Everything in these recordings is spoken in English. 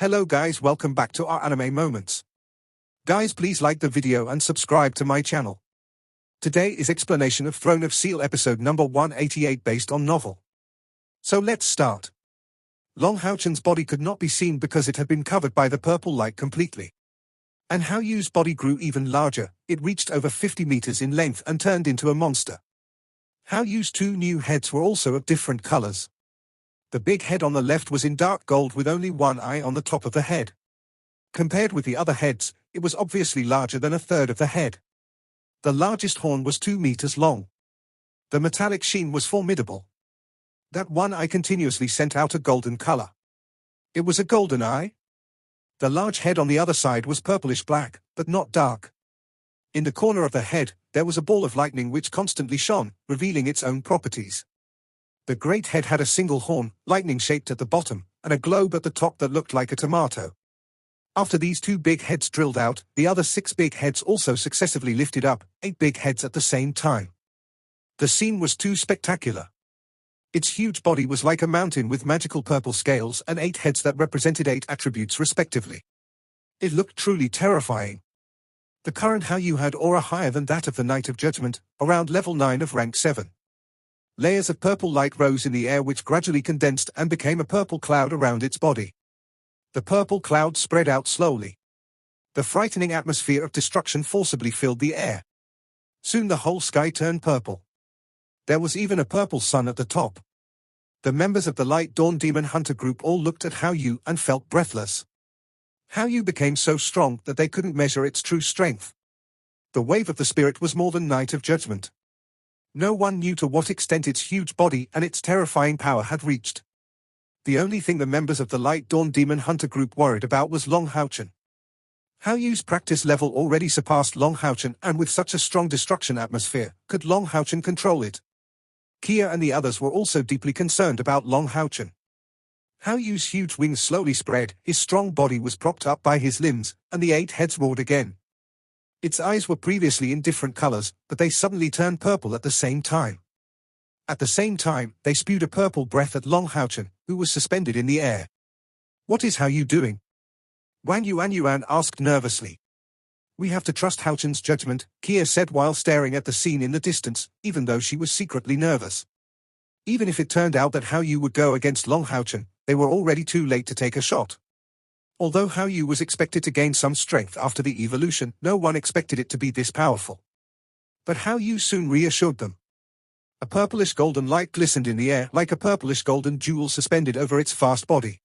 Hello guys, welcome back to our anime moments. Guys, please like the video and subscribe to my channel. Today is explanation of Throne of Steel episode number 188 based on novel. So let's start. Long Haochen's body could not be seen because it had been covered by the purple light completely. And Haoyu's body grew even larger, it reached over 50 meters in length and turned into a monster. Haoyu's two new heads were also of different colors. The big head on the left was in dark gold with only one eye on the top of the head. Compared with the other heads, it was obviously larger than a third of the head. The largest horn was 2 meters long. The metallic sheen was formidable. That one eye continuously sent out a golden color. It was a golden eye. The large head on the other side was purplish black, but not dark. In the corner of the head, there was a ball of lightning which constantly shone, revealing its own properties. The great head had a single horn, lightning-shaped at the bottom, and a globe at the top that looked like a tomato. After these two big heads drilled out, the other 6 big heads also successively lifted up, 8 big heads at the same time. The scene was too spectacular. Its huge body was like a mountain with magical purple scales and 8 heads that represented 8 attributes respectively. It looked truly terrifying. The current Haoyu had aura higher than that of the Knight of Judgment, around level 9 of rank 7. Layers of purple light rose in the air which gradually condensed and became a purple cloud around its body. The purple cloud spread out slowly. The frightening atmosphere of destruction forcibly filled the air. Soon the whole sky turned purple. There was even a purple sun at the top. The members of the Light Dawn Demon Hunter group all looked at Haoyu and felt breathless. Haoyu became so strong that they couldn't measure its true strength. The wave of the spirit was more than Knight of Judgment. No one knew to what extent its huge body and its terrifying power had reached. The only thing the members of the Light Dawn Demon Hunter group worried about was Long Haochen. Haoyu's practice level already surpassed Long Haochen, and with such a strong destruction atmosphere, could Long Haochen control it? Kia and the others were also deeply concerned about Long Haochen. Haoyu's huge wings slowly spread, his strong body was propped up by his limbs, and the 8 heads roared again. Its eyes were previously in different colors, but they suddenly turned purple at the same time. At the same time, they spewed a purple breath at Long Haochen, who was suspended in the air. "What is Haoyu doing?" Wang Yuan asked nervously. "We have to trust Haochen's judgment," Kia said while staring at the scene in the distance, even though she was secretly nervous. Even if it turned out that Haoyu would go against Long Haochen, they were already too late to take a shot. Although Haoyu was expected to gain some strength after the evolution, no one expected it to be this powerful. But Haoyu soon reassured them. A purplish golden light glistened in the air like a purplish golden jewel suspended over its vast body.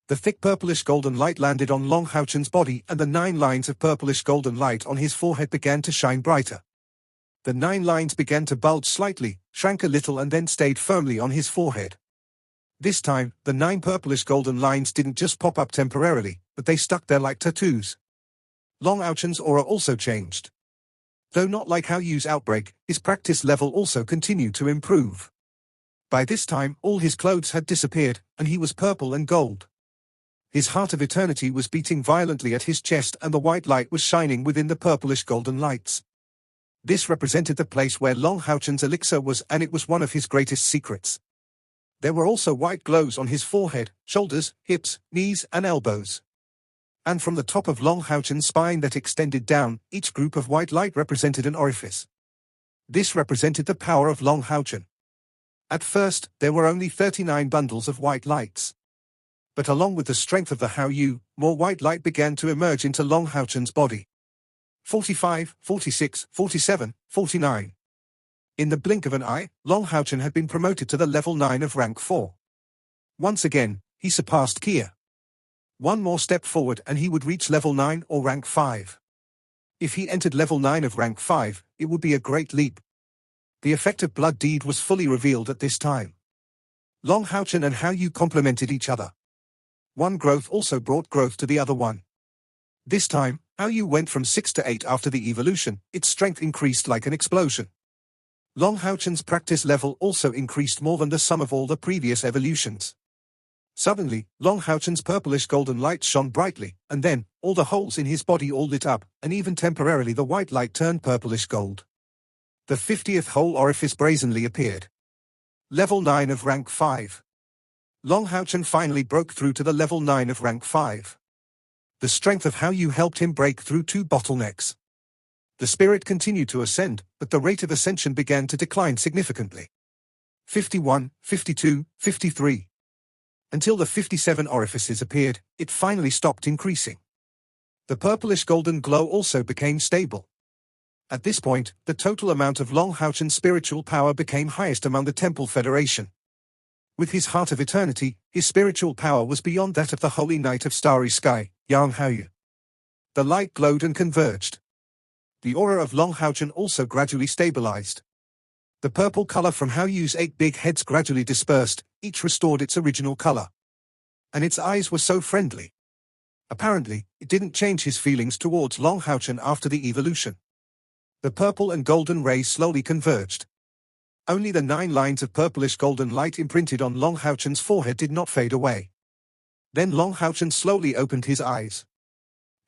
The thick purplish golden light landed on Long Haochen's body, and the 9 lines of purplish golden light on his forehead began to shine brighter. The 9 lines began to bulge slightly, shrank a little and then stayed firmly on his forehead. This time, the 9 purplish golden lines didn't just pop up temporarily, but they stuck there like tattoos. Long Haochen's aura also changed. Though not like Haoyu's outbreak, his practice level also continued to improve. By this time, all his clothes had disappeared, and he was purple and gold. His heart of eternity was beating violently at his chest, and the white light was shining within the purplish golden lights. This represented the place where Long Haochen's elixir was, and it was one of his greatest secrets. There were also white glows on his forehead, shoulders, hips, knees, and elbows. And from the top of Long Haochen's spine that extended down, each group of white light represented an orifice. This represented the power of Long Haochen. At first, there were only 39 bundles of white lights. But along with the strength of the Haoyu, more white light began to emerge into Long Haochen's body. 45, 46, 47, 49. In the blink of an eye, Long Haochen had been promoted to the level 9 of rank 4. Once again, he surpassed Kia. One more step forward and he would reach level 9 or rank 5. If he entered level 9 of rank 5, it would be a great leap. The effect of Blood Deed was fully revealed at this time. Long Haochen and Haoyu complemented each other. One growth also brought growth to the other one. This time, Haoyu went from 6 to 8 after the evolution, its strength increased like an explosion. Long Haochen's practice level also increased more than the sum of all the previous evolutions. Suddenly, Long Haochen's purplish golden light shone brightly, and then, all the holes in his body all lit up, and even temporarily the white light turned purplish gold. The 50th hole orifice brazenly appeared. Level 9 of rank 5. Long Haochen finally broke through to the level 9 of rank 5. The strength of Haoyu helped him break through 2 bottlenecks. The spirit continued to ascend, but the rate of ascension began to decline significantly. 51, 52, 53. Until the 57 orifices appeared, it finally stopped increasing. The purplish golden glow also became stable. At this point, the total amount of Long Haochen's spiritual power became highest among the Temple Federation. With his Heart of Eternity, his spiritual power was beyond that of the Holy Knight of Starry Sky, Yang Haoyu. The light glowed and converged. The aura of Long Haochen also gradually stabilized. The purple color from Haoyu's 8 big heads gradually dispersed, each restored its original color. And its eyes were so friendly. Apparently, it didn't change his feelings towards Long Haochen after the evolution. The purple and golden rays slowly converged. Only the 9 lines of purplish golden light imprinted on Long Haochen's forehead did not fade away. Then Long Haochen slowly opened his eyes.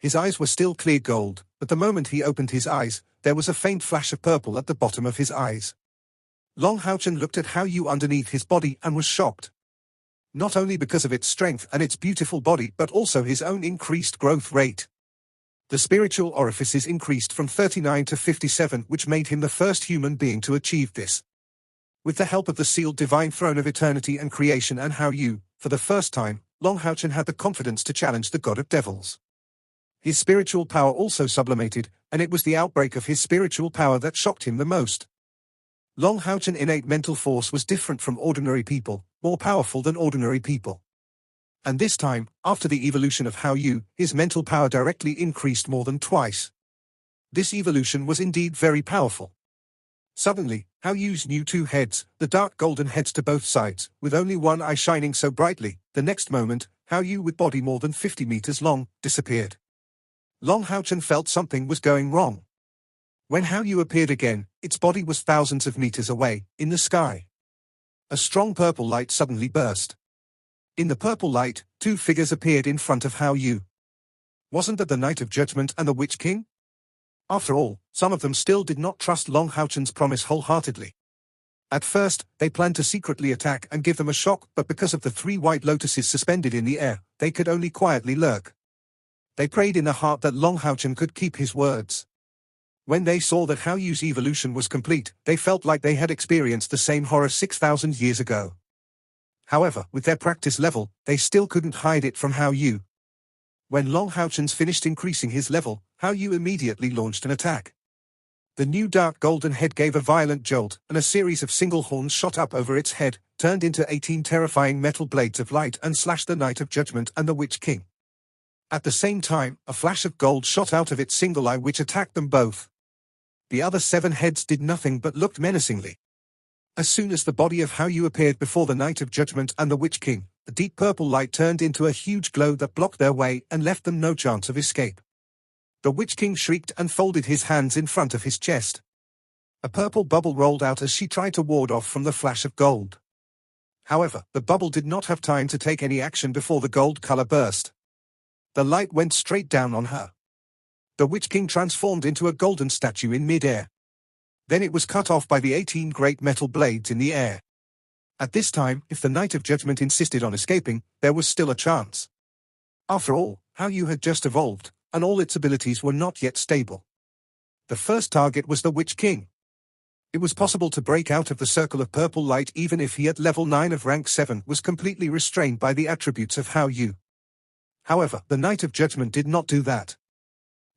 His eyes were still clear gold, but the moment he opened his eyes, there was a faint flash of purple at the bottom of his eyes. Long Haochen looked at Haoyu underneath his body and was shocked. Not only because of its strength and its beautiful body but also his own increased growth rate. The spiritual orifices increased from 39 to 57, which made him the first human being to achieve this. With the help of the sealed divine throne of eternity and creation and Haoyu, for the first time, Long Haochen had the confidence to challenge the god of devils. His spiritual power also sublimated, and it was the outbreak of his spiritual power that shocked him the most. Long Haochen's innate mental force was different from ordinary people, more powerful than ordinary people. And this time, after the evolution of Haoyu, his mental power directly increased more than twice. This evolution was indeed very powerful. Suddenly, Haoyu's new 2 heads, the dark golden heads to both sides, with only one eye shining so brightly, the next moment, Haoyu with body more than 50 meters long, disappeared. Long Haochen felt something was going wrong. When Haoyu appeared again, its body was thousands of meters away, in the sky. A strong purple light suddenly burst. In the purple light, 2 figures appeared in front of Haoyu. Wasn't that the Knight of Judgment and the Witch King? After all, some of them still did not trust Long Haochen's promise wholeheartedly. At first, they planned to secretly attack and give them a shock, but because of the 3 white lotuses suspended in the air, they could only quietly lurk. They prayed in their heart that Long Haochen could keep his words. When they saw that Haoyu's evolution was complete, they felt like they had experienced the same horror 6,000 years ago. However, with their practice level, they still couldn't hide it from Haoyu. When Long Haochen's finished increasing his level, Haoyu immediately launched an attack. The new dark golden head gave a violent jolt, and a series of single horns shot up over its head, turned into 18 terrifying metal blades of light and slashed the Knight of Judgment and the Witch King. At the same time, a flash of gold shot out of its single eye which attacked them both. The other 7 heads did nothing but looked menacingly. As soon as the body of Haoyu appeared before the Knight of Judgment and the Witch King, the deep purple light turned into a huge glow that blocked their way and left them no chance of escape. The Witch King shrieked and folded his hands in front of his chest. A purple bubble rolled out as she tried to ward off from the flash of gold. However, the bubble did not have time to take any action before the gold color burst. The light went straight down on her. The Witch King transformed into a golden statue in mid-air. Then it was cut off by the 18 great metal blades in the air. At this time, if the Knight of Judgment insisted on escaping, there was still a chance. After all, Haoyu had just evolved, and all its abilities were not yet stable. The first target was the Witch King. It was possible to break out of the circle of purple light even if he at level 9 of rank 7 was completely restrained by the attributes of Haoyu. However, the Knight of Judgment did not do that.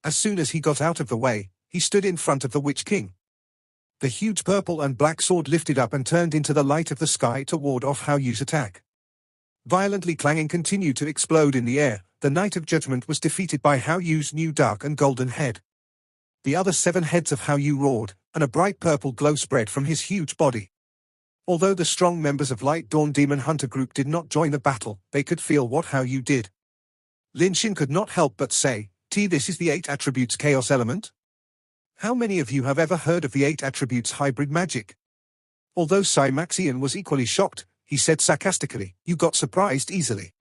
As soon as he got out of the way, he stood in front of the Witch King. The huge purple and black sword lifted up and turned into the light of the sky to ward off Haoyu's attack. Violently clanging continued to explode in the air, the Knight of Judgment was defeated by Haoyu's new dark and golden head. The other 7 heads of Haoyu roared, and a bright purple glow spread from his huge body. Although the strong members of Light Dawn Demon Hunter Group did not join the battle, they could feel what Haoyu did. Lin Xin could not help but say, This is the 8 attributes chaos element? How many of you have ever heard of the 8 attributes hybrid magic? Although Maxian was equally shocked, he said sarcastically, you got surprised easily.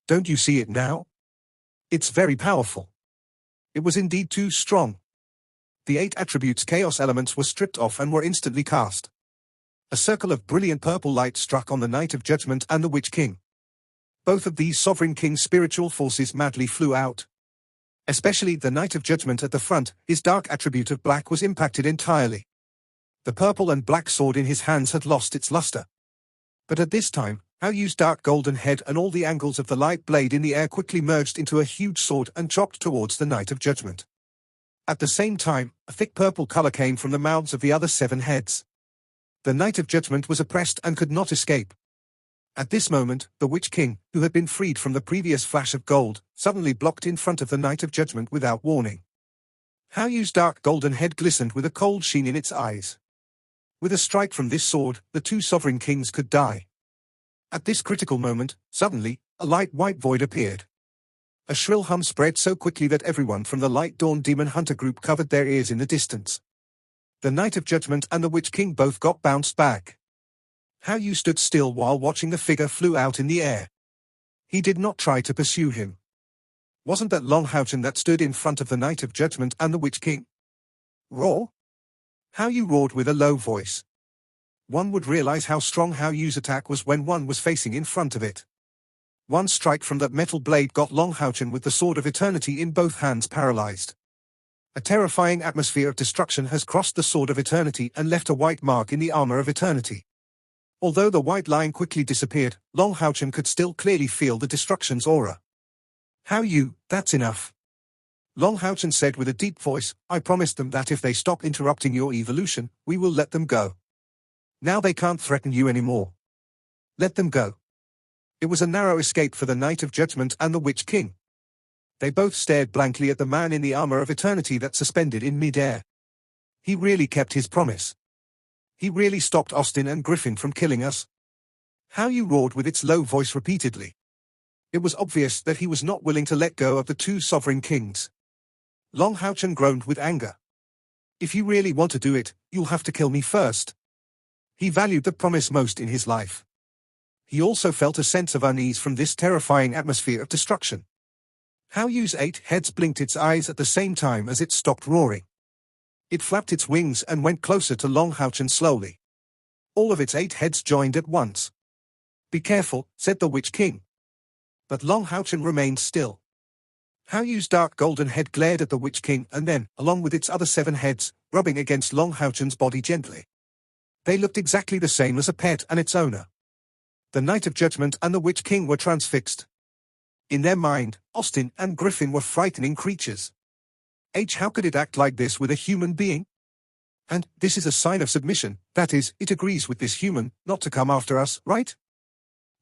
Don't you see it now? It's very powerful. It was indeed too strong. The 8 attributes chaos elements were stripped off and were instantly cast. A circle of brilliant purple light struck on the Knight of Judgment and the Witch King, Both of these Sovereign King's spiritual forces madly flew out. Especially the Knight of Judgment at the front, his dark attribute of black was impacted entirely. The purple and black sword in his hands had lost its luster. But at this time, Haoyu's dark golden head and all the angles of the light blade in the air quickly merged into a huge sword and chopped towards the Knight of Judgment. At the same time, a thick purple color came from the mouths of the other 7 heads. The Knight of Judgment was oppressed and could not escape. At this moment, the Witch King, who had been freed from the previous flash of gold, suddenly blocked in front of the Knight of Judgment without warning. Haoyu's dark golden head glistened with a cold sheen in its eyes. With a strike from this sword, the 2 Sovereign Kings could die. At this critical moment, suddenly, a light white void appeared. A shrill hum spread so quickly that everyone from the Light Dawn Demon Hunter group covered their ears in the distance. The Knight of Judgment and the Witch King both got bounced back. Haoyu stood still while watching the figure flew out in the air. He did not try to pursue him. Wasn't that Long Haochen that stood in front of the Knight of Judgment and the Witch King? Roar? Haoyu roared with a low voice. One would realize how strong Haoyu's attack was when one was facing in front of it. One strike from that metal blade got Long Haochen with the Sword of Eternity in both hands paralyzed. A terrifying atmosphere of destruction has crossed the Sword of Eternity and left a white mark in the armor of Eternity. Although the white line quickly disappeared, Long Haochen could still clearly feel the destruction's aura. Haoyu, that's enough. Long Haochen said with a deep voice, I promised them that if they stop interrupting your evolution, we will let them go. Now they can't threaten you anymore. Let them go. It was a narrow escape for the Knight of Judgment and the Witch King. They both stared blankly at the man in the armor of Eternity that suspended in mid-air. He really kept his promise. He really stopped Austin and Griffin from killing us. Haoyu roared with its low voice repeatedly. It was obvious that he was not willing to let go of the 2 Sovereign Kings. Long Haochen groaned with anger. If you really want to do it, you'll have to kill me first. He valued the promise most in his life. He also felt a sense of unease from this terrifying atmosphere of destruction. Haoyu's 8 heads blinked its eyes at the same time as it stopped roaring. It flapped its wings and went closer to Long Haochen slowly. All of its 8 heads joined at once. Be careful, said the Witch King. But Long Haochen remained still. Haoyu's dark golden head glared at the Witch King and then, along with its other 7 heads, rubbing against Long Haochen's body gently. They looked exactly the same as a pet and its owner. The Knight of Judgment and the Witch King were transfixed. In their mind, Austin and Griffin were frightening creatures. How could it act like this with a human being? And this is a sign of submission, that is, it agrees with this human, not to come after us, right?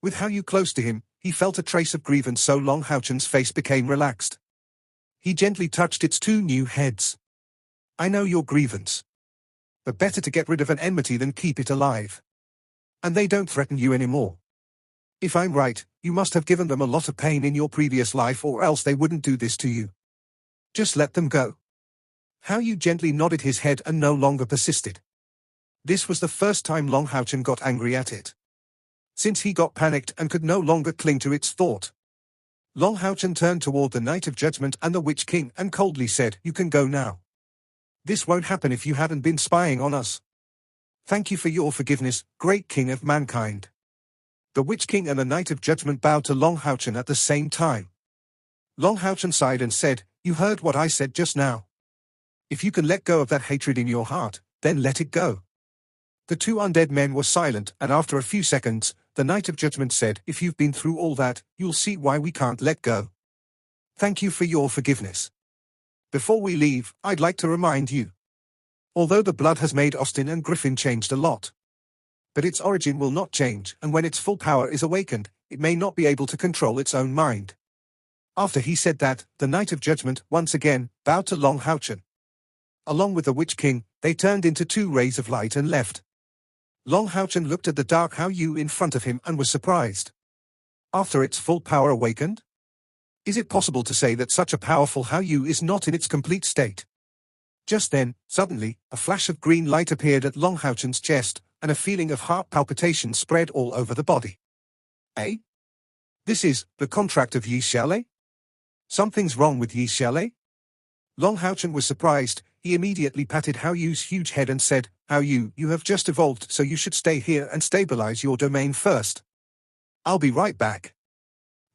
With Haoyu close to him, he felt a trace of grievance so Long Haochen's face became relaxed. He gently touched its 2 new heads. I know your grievance. But better to get rid of an enmity than keep it alive. And they don't threaten you anymore. If I'm right, you must have given them a lot of pain in your previous life or else they wouldn't do this to you. Just let them go. Haoyu gently nodded his head and no longer persisted. This was the first time Long Haochen got angry at it. Since he got panicked and could no longer cling to its thought. Long Haochen turned toward the Knight of Judgment and the Witch King and coldly said, you can go now. This won't happen if you hadn't been spying on us. Thank you for your forgiveness, great King of mankind. The Witch King and the Knight of Judgment bowed to Long Haochen at the same time. Long Haochen sighed and said, you heard what I said just now. If you can let go of that hatred in your heart, then let it go. The 2 undead men were silent and after a few seconds, the Knight of Judgment said, if you've been through all that, you'll see why we can't let go. Thank you for your forgiveness. Before we leave, I'd like to remind you. Although the blood has made Austin and Griffin changed a lot. But its origin will not change, and when its full power is awakened, it may not be able to control its own mind. After he said that, the Knight of Judgment, once again, bowed to Long Haochen. Along with the Witch King, they turned into 2 rays of light and left. Long Haochen looked at the dark Haoyu in front of him and was surprised. After its full power awakened? Is it possible to say that such a powerful Haoyu is not in its complete state? Just then, suddenly, a flash of green light appeared at Long Haochen's chest, and a feeling of heart palpitation spread all over the body. Eh? This is the contract of Yi Xiaolei? Something's wrong with Yi Xiaolei? Long Haochen was surprised. He immediately patted Haoyu's huge head and said, Haoyu, you have just evolved so you should stay here and stabilize your domain first. I'll be right back.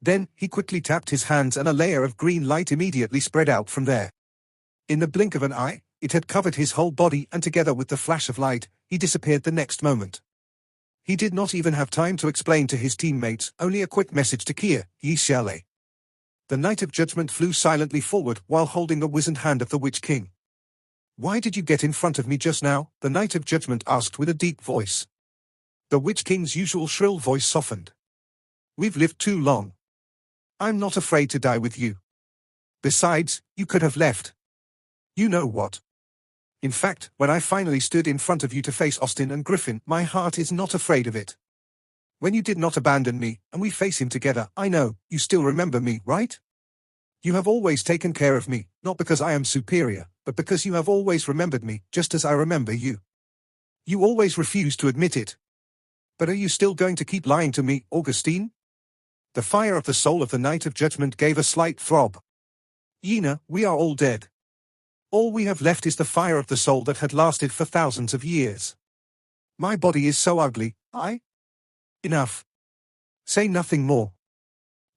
Then, he quickly tapped his hands and a layer of green light immediately spread out from there. In the blink of an eye, it had covered his whole body and together with the flash of light, he disappeared the next moment. He did not even have time to explain to his teammates, only a quick message to Kia, Yi Xiaolei. The Knight of Judgment flew silently forward while holding the wizened hand of the Witch King. "Why did you get in front of me just now?" the Knight of Judgment asked with a deep voice. The Witch King's usual shrill voice softened. "We've lived too long. I'm not afraid to die with you. Besides, you could have left. You know what? In fact, when I finally stood in front of you to face Austin and Griffin, my heart is not afraid of it. When you did not abandon me, and we face him together, I know, you still remember me, right? You have always taken care of me, not because I am superior, but because you have always remembered me, just as I remember you. You always refuse to admit it. But are you still going to keep lying to me, Augustine?" The fire of the soul of the Knight of Judgment gave a slight throb. "Yina, we are all dead. All we have left is the fire of the soul that had lasted for thousands of years. My body is so ugly, Enough. Say nothing more."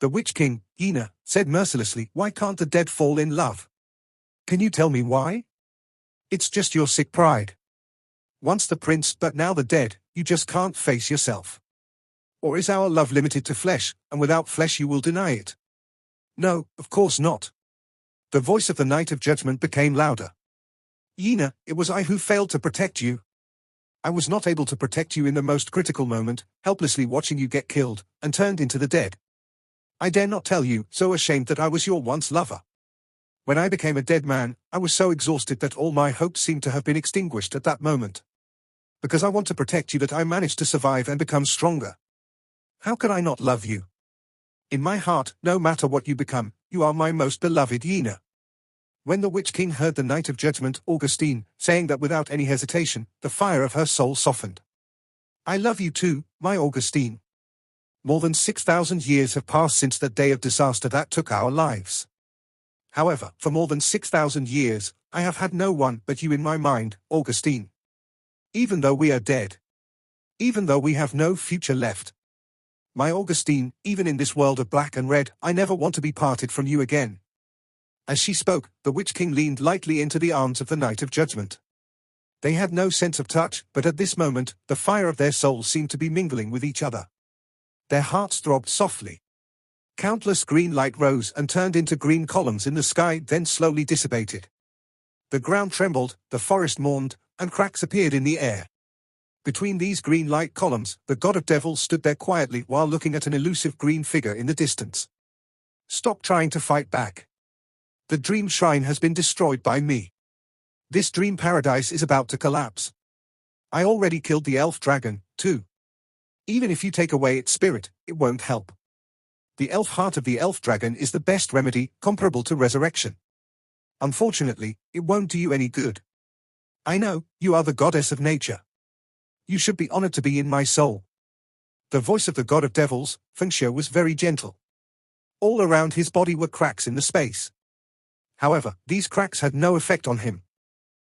The Witch King, Yina, said mercilessly, "Why can't the dead fall in love? Can you tell me why? It's just your sick pride. Once the prince, but now the dead, you just can't face yourself. Or is our love limited to flesh, and without flesh you will deny it?" "No, of course not." The voice of the Knight of Judgment became louder. "Yina, it was I who failed to protect you. I was not able to protect you in the most critical moment, helplessly watching you get killed, and turned into the dead. I dare not tell you, so ashamed that I was your once lover. When I became a dead man, I was so exhausted that all my hopes seemed to have been extinguished at that moment. Because I want to protect you that I managed to survive and become stronger. How could I not love you? In my heart, no matter what you become, you are my most beloved Yina." When the Witch King heard the Knight of Judgment, Augustine, saying that without any hesitation, the fire of her soul softened. "I love you too, my Augustine. More than 6,000 years have passed since that day of disaster that took our lives. However, for more than 6,000 years, I have had no one but you in my mind, Augustine. Even though we are dead. Even though we have no future left. My Augustine, even in this world of black and red, I never want to be parted from you again." As she spoke, the Witch King leaned lightly into the arms of the Knight of Judgment. They had no sense of touch, but at this moment, the fire of their souls seemed to be mingling with each other. Their hearts throbbed softly. Countless green light rose and turned into green columns in the sky, then slowly dissipated. The ground trembled, the forest mourned, and cracks appeared in the air. Between these green light columns, the god of devils stood there quietly while looking at an elusive green figure in the distance. "Stop trying to fight back. The dream shrine has been destroyed by me. This dream paradise is about to collapse. I already killed the elf dragon, too. Even if you take away its spirit, it won't help. The elf heart of the elf dragon is the best remedy, comparable to resurrection. Unfortunately, it won't do you any good. I know, you are the goddess of nature. You should be honored to be in my soul." The voice of the god of devils, Fengxue, was very gentle. All around his body were cracks in the space. However, these cracks had no effect on him.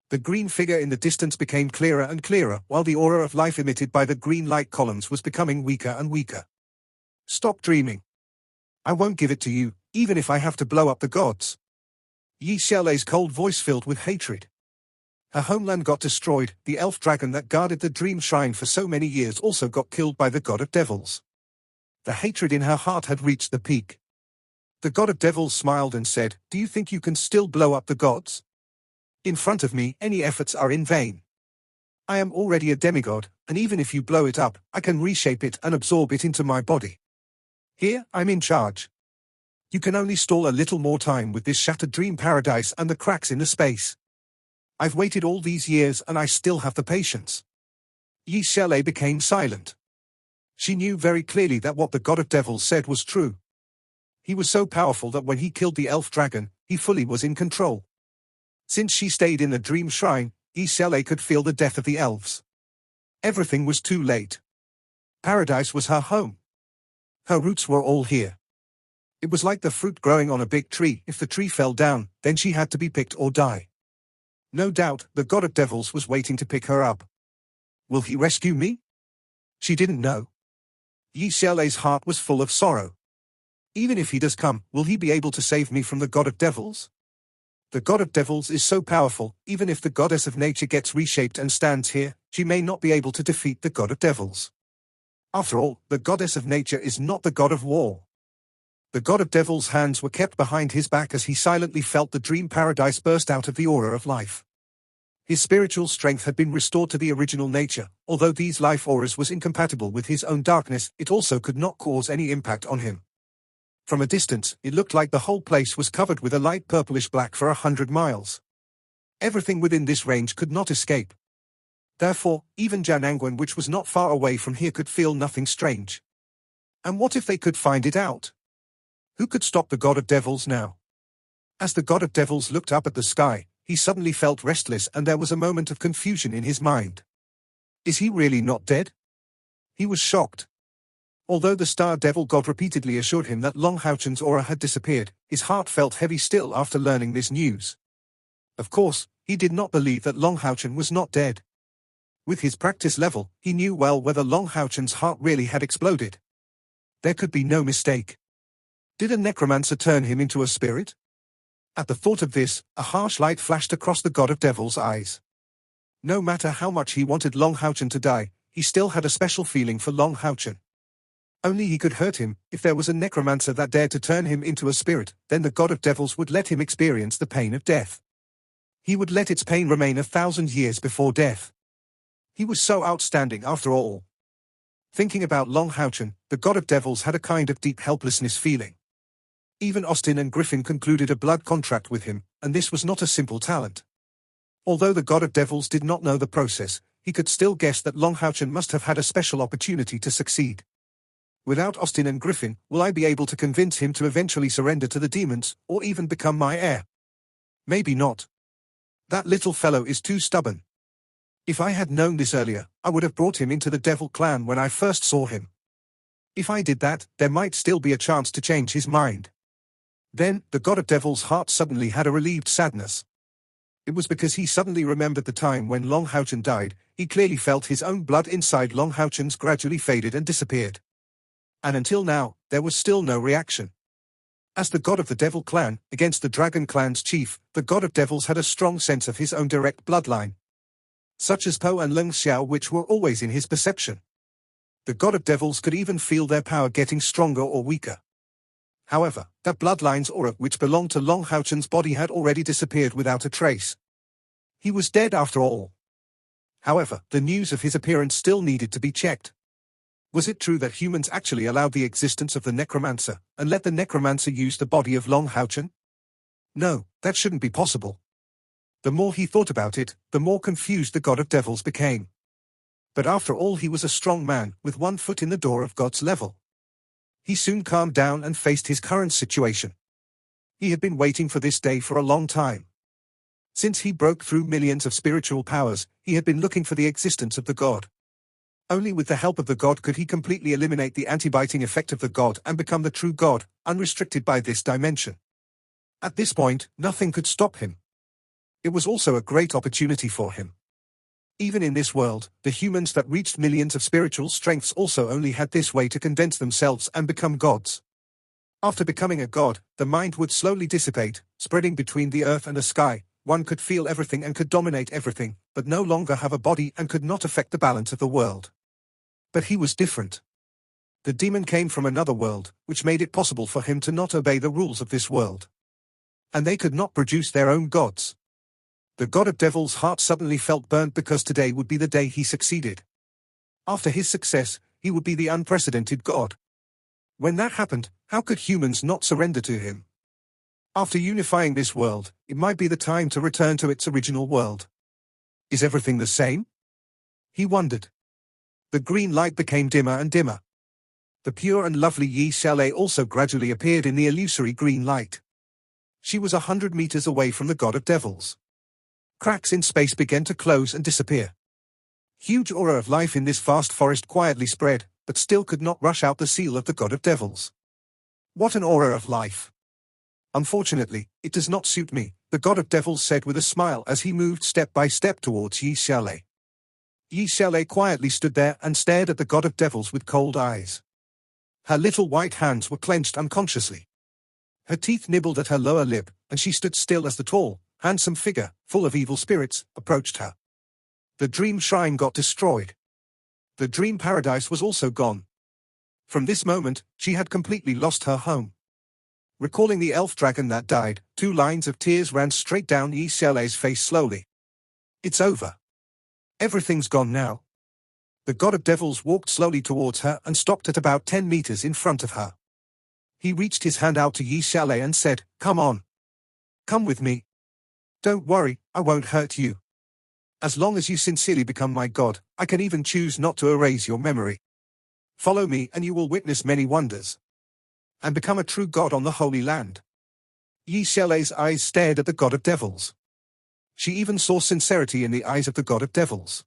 The green figure in the distance became clearer and clearer, while the aura of life emitted by the green light columns was becoming weaker and weaker. "Stop dreaming. I won't give it to you, even if I have to blow up the gods." Yi Xiaolei's cold voice filled with hatred. Her homeland got destroyed, the elf dragon that guarded the dream shrine for so many years also got killed by the god of devils. The hatred in her heart had reached the peak. The god of devils smiled and said, "Do you think you can still blow up the gods? In front of me, any efforts are in vain. I am already a demigod, and even if you blow it up, I can reshape it and absorb it into my body. Here, I'm in charge. You can only stall a little more time with this shattered dream paradise and the cracks in the space. I've waited all these years and I still have the patience." Yi Xiaolei became silent. She knew very clearly that what the god of devils said was true. He was so powerful that when he killed the elf dragon, he fully was in control. Since she stayed in the dream shrine, Yi Xiaolei could feel the death of the elves. Everything was too late. Paradise was her home. Her roots were all here. It was like the fruit growing on a big tree. If the tree fell down, then she had to be picked or die. No doubt, the god of devils was waiting to pick her up. Will he rescue me? She didn't know. Yi Xiaolei's heart was full of sorrow. Even if he does come, will he be able to save me from the god of devils? The god of devils is so powerful, even if the goddess of nature gets reshaped and stands here, she may not be able to defeat the god of devils. After all, the goddess of nature is not the god of war. The god of devils' hands were kept behind his back as he silently felt the dream paradise burst out of the aura of life. His spiritual strength had been restored to the original nature. Although these life auras was incompatible with his own darkness, it also could not cause any impact on him. From a distance, it looked like the whole place was covered with a light purplish black for 100 miles. Everything within this range could not escape. Therefore, even Janangwan, which was not far away from here, could feel nothing strange. And what if they could find it out? Who could stop the god of devils now? As the god of devils looked up at the sky, he suddenly felt restless and there was a moment of confusion in his mind. Is he really not dead? He was shocked. Although the star devil god repeatedly assured him that Long Haochen's aura had disappeared, his heart felt heavy still after learning this news. Of course, he did not believe that Long Haochen was not dead. With his practice level, he knew well whether Long Haochen's heart really had exploded. There could be no mistake. Did a necromancer turn him into a spirit? At the thought of this, a harsh light flashed across the god of devils' eyes. No matter how much he wanted Long Haochen to die, he still had a special feeling for Long Haochen. Only he could hurt him. If there was a necromancer that dared to turn him into a spirit, then the god of devils would let him experience the pain of death. He would let its pain remain 1,000 years before death. He was so outstanding after all. Thinking about Long Haochen, the god of devils had a kind of deep helplessness feeling. Even Austin and Griffin concluded a blood contract with him, and this was not a simple talent. Although the god of devils did not know the process, he could still guess that Long Haochen must have had a special opportunity to succeed. Without Austin and Griffin, will I be able to convince him to eventually surrender to the demons, or even become my heir? Maybe not. That little fellow is too stubborn. If I had known this earlier, I would have brought him into the Devil Clan when I first saw him. If I did that, there might still be a chance to change his mind. Then, the god of devils' heart suddenly had a relieved sadness. It was because he suddenly remembered the time when Long Haochen died. He clearly felt his own blood inside Long Haochen's gradually faded and disappeared. And until now, there was still no reaction. As the god of the Devil Clan, against the Dragon Clan's chief, the god of devils had a strong sense of his own direct bloodline, such as Po and Leng Xiao, which were always in his perception. The god of devils could even feel their power getting stronger or weaker. However, that bloodline's aura which belonged to Long Haochen's body had already disappeared without a trace. He was dead after all. However, the news of his appearance still needed to be checked. Was it true that humans actually allowed the existence of the necromancer, and let the necromancer use the body of Long Haochen? No, that shouldn't be possible. The more he thought about it, the more confused the god of devils became. But after all, he was a strong man, with one foot in the door of God's level. He soon calmed down and faced his current situation. He had been waiting for this day for a long time. Since he broke through millions of spiritual powers, he had been looking for the existence of the god. Only with the help of the god could he completely eliminate the anti-biting effect of the god and become the true god, unrestricted by this dimension. At this point, nothing could stop him. It was also a great opportunity for him. Even in this world, the humans that reached millions of spiritual strengths also only had this way to condense themselves and become gods. After becoming a god, the mind would slowly dissipate, spreading between the earth and the sky. One could feel everything and could dominate everything, but no longer have a body and could not affect the balance of the world. But he was different. The demon came from another world, which made it possible for him to not obey the rules of this world. And they could not produce their own gods. The god of devils' heart suddenly felt burnt because today would be the day he succeeded. After his success, he would be the unprecedented god. When that happened, how could humans not surrender to him? After unifying this world, it might be the time to return to its original world. Is everything the same? He wondered. The green light became dimmer and dimmer. The pure and lovely Yi Xiaolei also gradually appeared in the illusory green light. She was 100 meters away from the god of devils. Cracks in space began to close and disappear. Huge aura of life in this vast forest quietly spread, but still could not rush out the seal of the god of devils. What an aura of life! Unfortunately, it does not suit me, the god of devils said with a smile as he moved step by step towards Yi Xiaolei. Yi Xiaolei quietly stood there and stared at the god of devils with cold eyes. Her little white hands were clenched unconsciously. Her teeth nibbled at her lower lip, and she stood still as the tall, handsome figure, full of evil spirits, approached her. The dream shrine got destroyed. The dream paradise was also gone. From this moment, she had completely lost her home. Recalling the elf dragon that died, 2 lines of tears ran straight down Yi Xiaolei's face slowly. It's over. Everything's gone now. The god of devils walked slowly towards her and stopped at about 10 meters in front of her. He reached his hand out to Yi Xiaolei and said, "Come on. Come with me. Don't worry, I won't hurt you. As long as you sincerely become my god, I can even choose not to erase your memory. Follow me and you will witness many wonders. And become a true god on the Holy Land." Yi Xiaolei's eyes stared at the god of devils. She even saw sincerity in the eyes of the god of devils.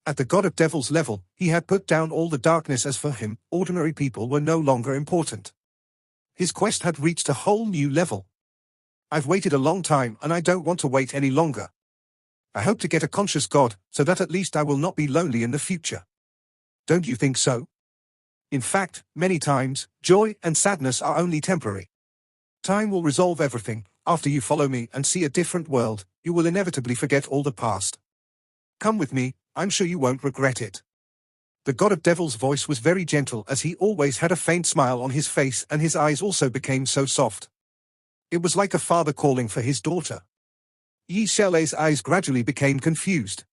At the god of devils level, he had put down all the darkness, as for him, ordinary people were no longer important. His quest had reached a whole new level. I've waited a long time and I don't want to wait any longer. I hope to get a conscious god, so that at least I will not be lonely in the future. Don't you think so? In fact, many times, joy and sadness are only temporary. Time will resolve everything. After you follow me and see a different world, you will inevitably forget all the past. Come with me, I'm sure you won't regret it. The god of devils' voice was very gentle, as he always had a faint smile on his face, and his eyes also became so soft. It was like a father calling for his daughter. Yi Xiaolei's eyes gradually became confused.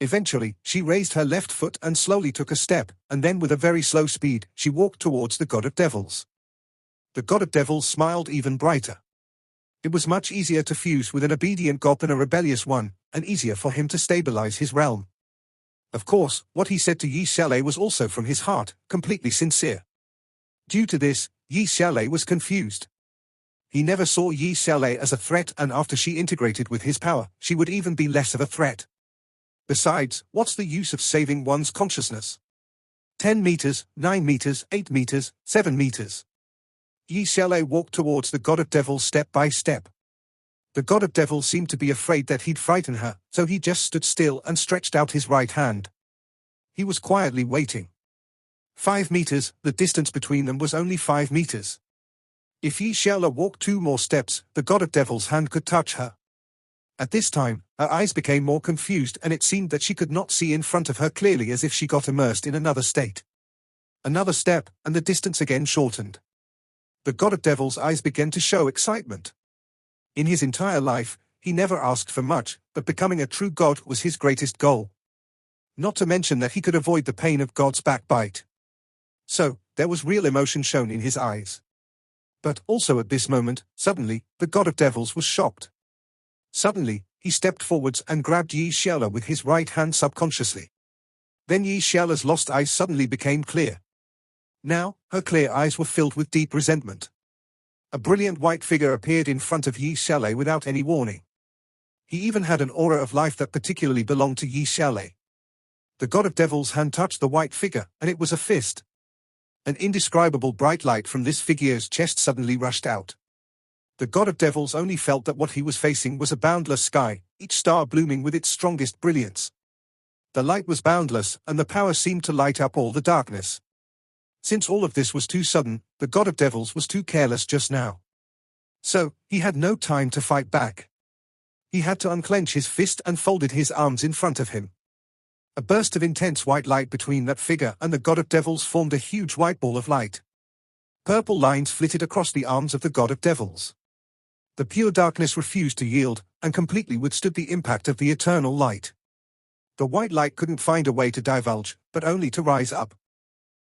Eventually, she raised her left foot and slowly took a step, and then with a very slow speed, she walked towards the god of devils. The god of devils smiled even brighter. It was much easier to fuse with an obedient god than a rebellious one, and easier for him to stabilize his realm. Of course, what he said to Yi Xiaolei was also from his heart, completely sincere. Due to this, Yi Xiaolei was confused. He never saw Yi Xiaolei as a threat, and after she integrated with his power, she would even be less of a threat. Besides, what's the use of saving one's consciousness? 10 meters, 9 meters, 8 meters, 7 meters. Yi Xiaolei walked towards the god of devils step by step. The god of devils seemed to be afraid that he'd frighten her, so he just stood still and stretched out his right hand. He was quietly waiting. 5 meters, the distance between them was only 5 meters. If Yi Xiaolei walked 2 more steps, the god of devils' hand could touch her. At this time, her eyes became more confused, and it seemed that she could not see in front of her clearly, as if she got immersed in another state. Another step, and the distance again shortened. The god of devils' eyes began to show excitement. In his entire life, he never asked for much, but becoming a true god was his greatest goal. Not to mention that he could avoid the pain of God's backbite. So, there was real emotion shown in his eyes. But also at this moment, suddenly, the god of devils was shocked. Suddenly, he stepped forwards and grabbed Yi Xiaolei with his right hand subconsciously. Then Yi Xiaolei's lost eyes suddenly became clear. Now, her clear eyes were filled with deep resentment. A brilliant white figure appeared in front of Yi Xiaolei without any warning. He even had an aura of life that particularly belonged to Yi Xiaolei. The god of devils' hand touched the white figure, and it was a fist. An indescribable bright light from this figure's chest suddenly rushed out. The god of devils only felt that what he was facing was a boundless sky, each star blooming with its strongest brilliance. The light was boundless, and the power seemed to light up all the darkness. Since all of this was too sudden, the god of devils was too careless just now. So, he had no time to fight back. He had to unclench his fist and folded his arms in front of him. A burst of intense white light between that figure and the god of devils formed a huge white ball of light. Purple lines flitted across the arms of the god of devils. The pure darkness refused to yield, and completely withstood the impact of the eternal light. The white light couldn't find a way to divulge, but only to rise up.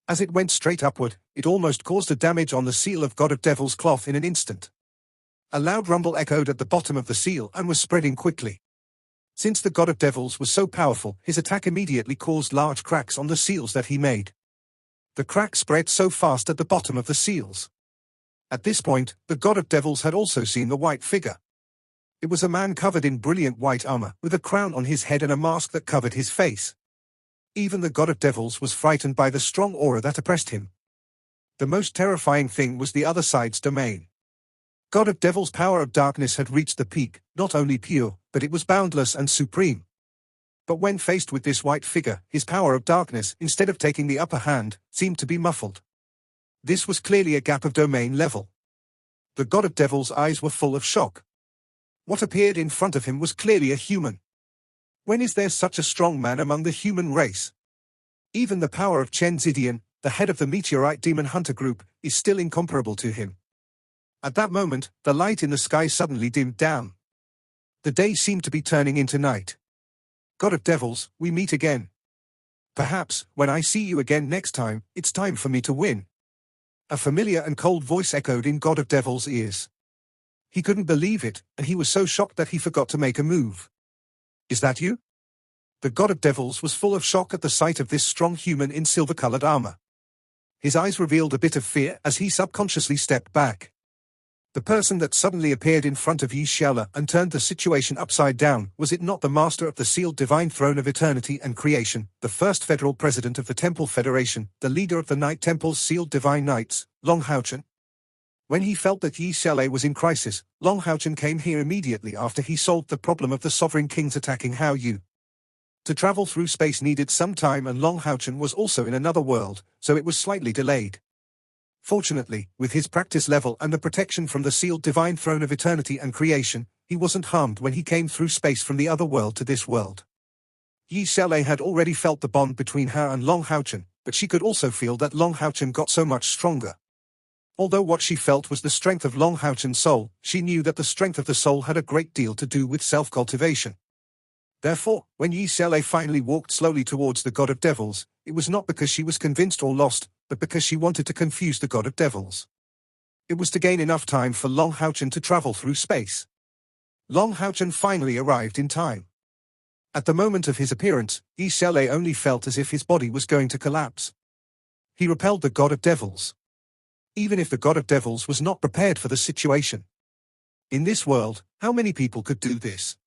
As it went straight upward, it almost caused a damage on the seal of God of Devil's cloth in an instant. A loud rumble echoed at the bottom of the seal and was spreading quickly. Since the God of Devils was so powerful, his attack immediately caused large cracks on the seals that he made. The cracks spread so fast at the bottom of the seals. At this point, the God of Devils had also seen the white figure. It was a man covered in brilliant white armor, with a crown on his head and a mask that covered his face. Even the God of Devils was frightened by the strong aura that oppressed him. The most terrifying thing was the other side's domain. God of Devil's power of darkness had reached the peak, not only pure, but it was boundless and supreme. But when faced with this white figure, his power of darkness, instead of taking the upper hand, seemed to be muffled. This was clearly a gap of domain level. The god of devils' eyes were full of shock. What appeared in front of him was clearly a human. When is there such a strong man among the human race? Even the power of Chen Zidian, the head of the meteorite demon hunter group, is still incomparable to him. At that moment, the light in the sky suddenly dimmed down. The day seemed to be turning into night. God of devils, we meet again. Perhaps, when I see you again next time, it's time for me to win. A familiar and cold voice echoed in God of Devil's ears. He couldn't believe it, and he was so shocked that he forgot to make a move. Is that you? The God of Devils was full of shock at the sight of this strong human in silver-colored armor. His eyes revealed a bit of fear as he subconsciously stepped back. The person that suddenly appeared in front of Yi Xiaole and turned the situation upside down, was it not the master of the sealed divine throne of eternity and creation, the first federal president of the Temple Federation, the leader of the Night Temple's sealed divine knights, Long Haochen? When he felt that Yi Xiaole was in crisis, Long Haochen came here immediately after he solved the problem of the sovereign kings attacking Hao Yu. To travel through space needed some time, and Long Haochen was also in another world, so it was slightly delayed. Fortunately, with his practice level and the protection from the sealed divine throne of eternity and creation, he wasn't harmed when he came through space from the other world to this world. Yi Xiaole had already felt the bond between her and Long Haochen, but she could also feel that Long Haochen got so much stronger. Although what she felt was the strength of Long Haochen's soul, she knew that the strength of the soul had a great deal to do with self-cultivation. Therefore, when Yi Xiaole finally walked slowly towards the God of Devils, it was not because she was convinced or lost, but because she wanted to confuse the God of Devils. It was to gain enough time for Long Haochen to travel through space. Long Haochen finally arrived in time. At the moment of his appearance, Yi Xiaole only felt as if his body was going to collapse. He repelled the God of Devils. Even if the God of Devils was not prepared for the situation. In this world, how many people could do this?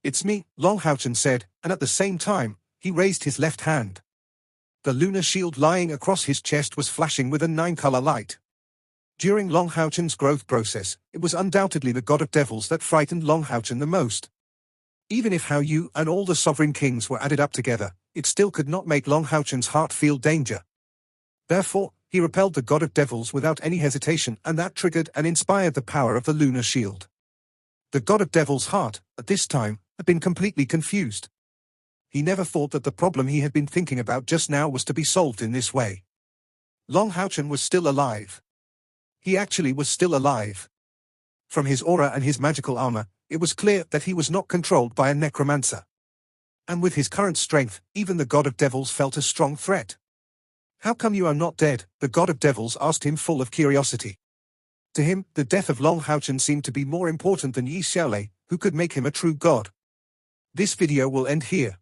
It's me, Long Haochen said, and at the same time, he raised his left hand. The lunar shield lying across his chest was flashing with a 9-color light. During Long Haochen's growth process, it was undoubtedly the God of Devils that frightened Long Haochen the most. Even if Hao Yu and all the sovereign kings were added up together, it still could not make Long Haochen's heart feel danger. Therefore, he repelled the God of Devils without any hesitation, and that triggered and inspired the power of the lunar shield. The God of Devil's heart, at this time, had been completely confused. He never thought that the problem he had been thinking about just now was to be solved in this way. Long Haochen was still alive. He actually was still alive. From his aura and his magical armor, it was clear that he was not controlled by a necromancer. And with his current strength, even the God of Devils felt a strong threat. How come you are not dead? The God of Devils asked him, full of curiosity. To him, the death of Long Haochen seemed to be more important than Yi Xiaole, who could make him a true god. This video will end here.